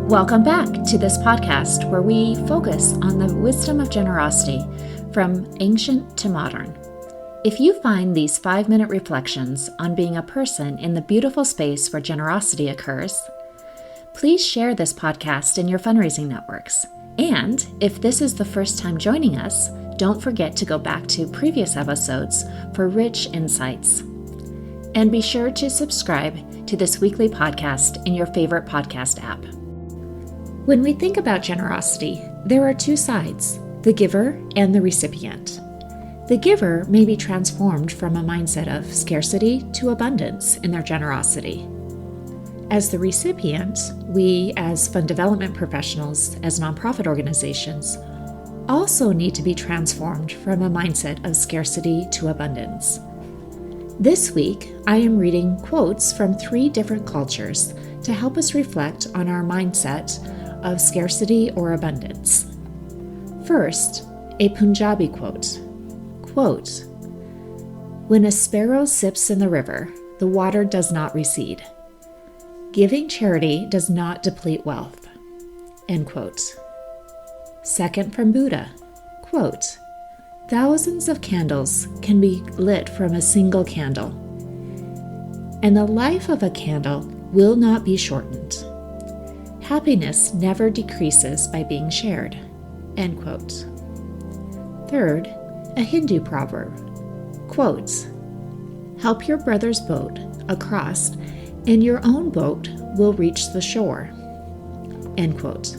Welcome back to this podcast where we focus on the wisdom of generosity from ancient to modern. If you find these 5-minute reflections on being a person in the beautiful space where generosity occurs, please share this podcast in your fundraising networks. And if this is the first time joining us, don't forget to go back to previous episodes for rich insights. And be sure to subscribe to this weekly podcast in your favorite podcast app. When we think about generosity, there are two sides, the giver and the recipient. The giver may be transformed from a mindset of scarcity to abundance in their generosity. As the recipient, we as fund development professionals, as nonprofit organizations, also need to be transformed from a mindset of scarcity to abundance. This week, I am reading quotes from 3 different cultures to help us reflect on our mindset of scarcity or abundance. First, a Punjabi quote. Quote, "When a sparrow sips in the river, the water does not recede. Giving charity does not deplete wealth." End quote. Second, from Buddha. Quote, "Thousands of candles can be lit from a single candle, and the life of a candle will not be shortened. Happiness never decreases by being shared." End quote. Third, a Hindu proverb. Quote, "Help your brother's boat across, and your own boat will reach the shore." End quote.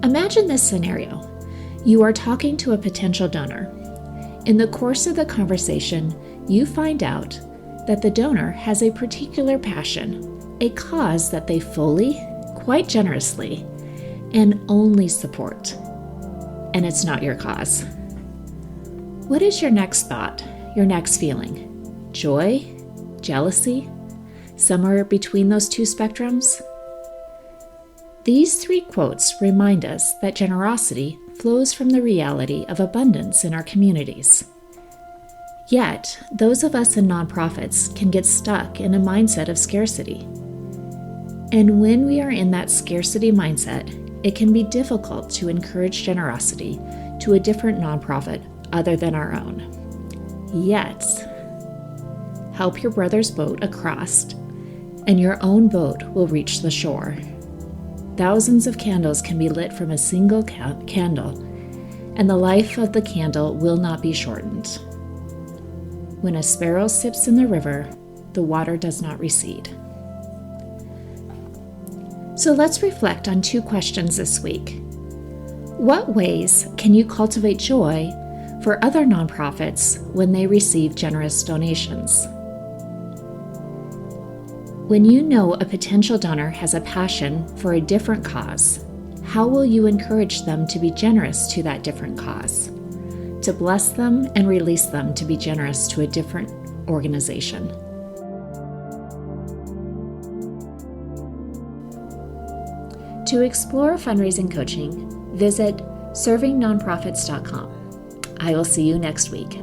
Imagine this scenario. You are talking to a potential donor. In the course of the conversation, you find out that the donor has a particular passion, a cause that they fully, quite generously, and only support. And it's not your cause. What is your next thought, your next feeling? Joy? Jealousy? Somewhere between those two spectrums? These 3 quotes remind us that generosity flows from the reality of abundance in our communities. Yet, those of us in nonprofits can get stuck in a mindset of scarcity. And when we are in that scarcity mindset, it can be difficult to encourage generosity to a different nonprofit other than our own. Yet, help your brother's boat across, and your own boat will reach the shore. Thousands of candles can be lit from a single candle, and the life of the candle will not be shortened. When a sparrow sips in the river, the water does not recede. So let's reflect on 2 questions this week. What ways can you cultivate joy for other nonprofits when they receive generous donations? When you know a potential donor has a passion for a different cause, how will you encourage them to be generous to that different cause? To bless them and release them to be generous to a different organization? To explore fundraising coaching, visit servingnonprofits.com. I will see you next week.